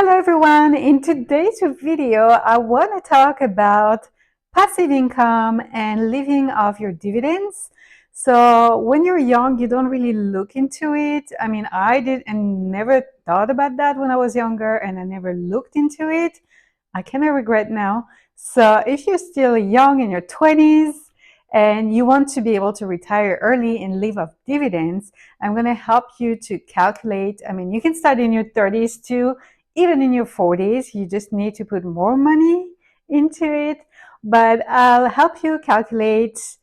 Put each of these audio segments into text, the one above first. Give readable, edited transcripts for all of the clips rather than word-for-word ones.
Hello everyone, in today's video I want to talk about passive income and living off your dividends. So when you're young you don't really look into it. I mean, I did and never thought about that when I was younger, and I never looked into it. I kind of regret now. So if you're still young in your 20s and you want to be able to retire early and live off dividends, I'm going to help you to calculate. I mean, you can start in your 30s too, even in your 40s. You just need to put more money into it. But I'll help you calculate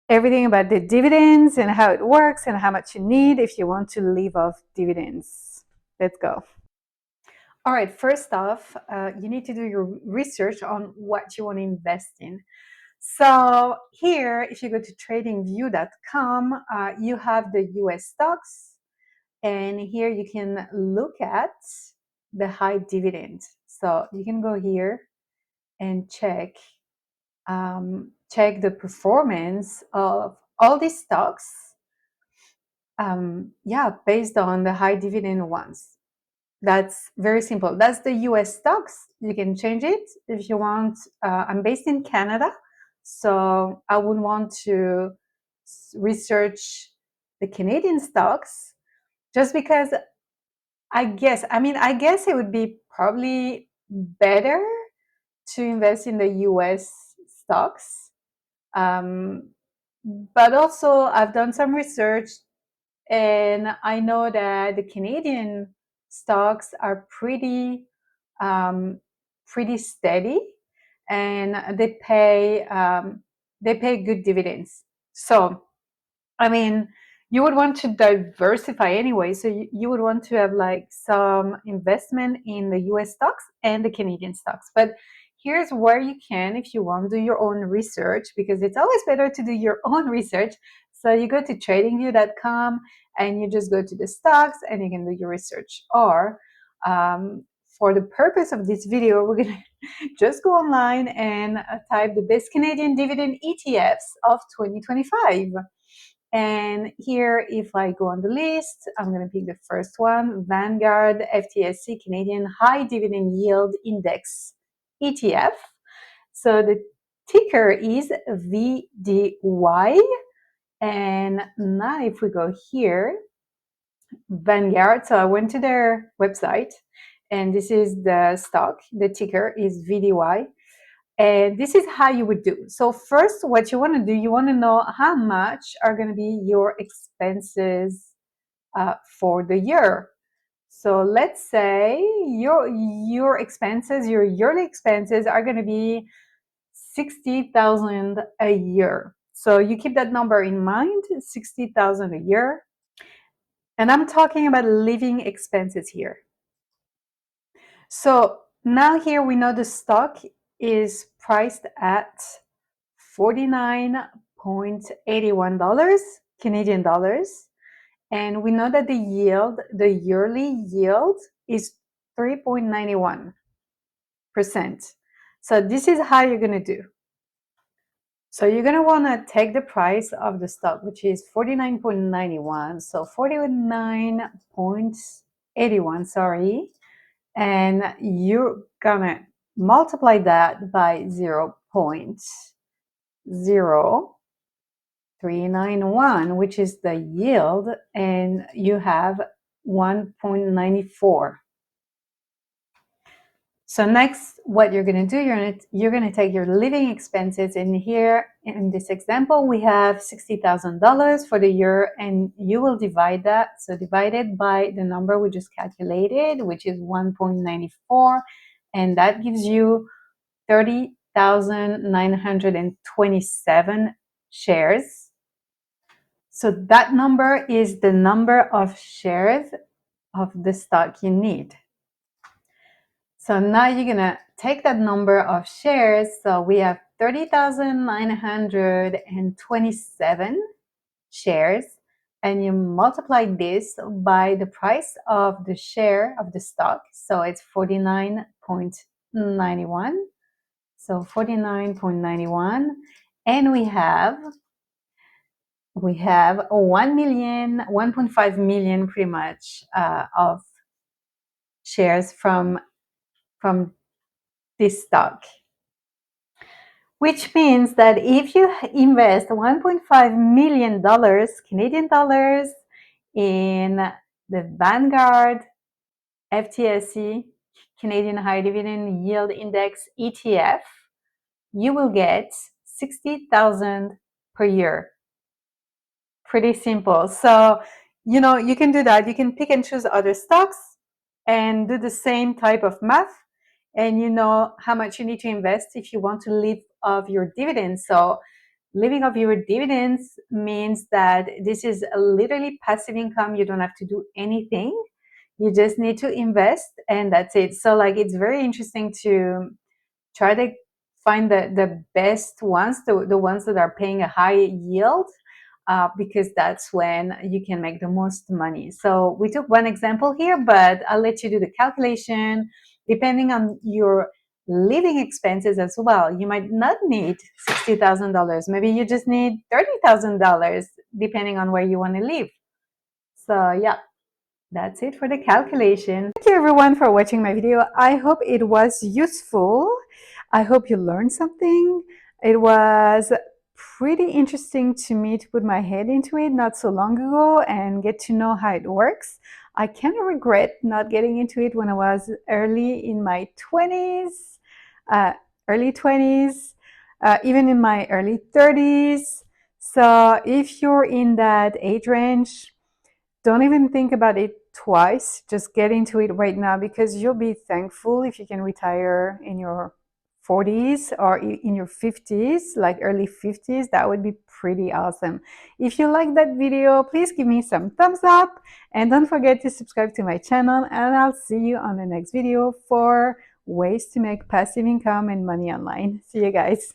everything about the dividends and how it works and how much you need if you want to live off dividends. Let's go. All right, first off, you need to do your research on what you want to invest in. So here, if you go to tradingview.com, you have the US stocks, and here you can look at the high dividend. So you can go here and check the performance of all these stocks, based on the high dividend ones. That's very simple. That's the US stocks. You can change it if you want. I'm based in Canada, so I would want to research the Canadian stocks, just because I guess it would be probably better to invest in the US stocks. But also, I've done some research and I know that the Canadian stocks are pretty steady, and they pay good dividends. So I mean, you would want to diversify anyway. So you would want to have like some investment in the US stocks and the Canadian stocks. But here's where you can, if you want, do your own research, because it's always better to do your own research. So you go to tradingview.com and you just go to the stocks and you can do your research. Or for the purpose of this video, we're going to just go online and type the best Canadian dividend ETFs of 2025. And here, if I go on the list, I'm going to pick the first one, Vanguard FTSE Canadian High Dividend Yield Index ETF. So the ticker is VDY. And now if we go here, Vanguard, so I went to their website, and this is the stock. The ticker is VDY. And this is how you would do. So first, what you want to do, you want to know how much are going to be your expenses for the year. So let's say your expenses, your yearly expenses are going to be $60,000 a year. So you keep that number in mind, $60,000 a year. And I'm talking about living expenses here. So now here we know the stock is priced at $49.81 Canadian dollars. And we know that the yearly yield is 3.91%. So this is how you're going to do. So you're going to want to take the price of the stock, which is 49.91. So 49.81, sorry. And you're going to multiply that by 0.0391, which is the yield, and you have 1.94. So next, what you're going to do, you're going to take your living expenses. In here, in this example, we have $60,000 for the year, and you will divide that. So divided by the number we just calculated, which is 1.94, and that gives you 30,927 shares. So that number is the number of shares of the stock you need. So now you're going to take that number of shares. So we have 30,927 shares, and you multiply this by the price of the share of the stock. So it's 49.91. So 49.91. And we have 1.5 million pretty much of shares from this stock. Which means that if you invest $1.5 million Canadian dollars in the Vanguard FTSE Canadian High Dividend Yield Index ETF, you will get $60,000 per year. Pretty simple. So, you can do that. You can pick and choose other stocks and do the same type of math, and you know how much you need to invest if you want to live off your dividends. So living off your dividends means that this is literally passive income. You don't have to do anything. You just need to invest, and that's it. So like, it's very interesting to try to find the best ones, the ones that are paying a high yield, because that's when you can make the most money. So we took one example here, but I'll let you do the calculation depending on your living expenses as well. You might not need $60,000. Maybe you just need $30,000, depending on where you want to live. So yeah, that's it for the calculation. Thank you everyone for watching my video. I hope it was useful. I hope you learned something. It was pretty interesting to me to put my head into it not so long ago and get to know how it works. I kind of regret not getting into it when I was early in my 20s, early 20s, even in my early 30s. So if you're in that age range, don't even think about it twice. Just get into it right now, because you'll be thankful if you can retire in your 40s or in your 50s, like early 50s. That would be pretty awesome. If you like that video, please give me some thumbs up and don't forget to subscribe to my channel, and I'll see you on the next video for ways to make passive income and money online. See you guys.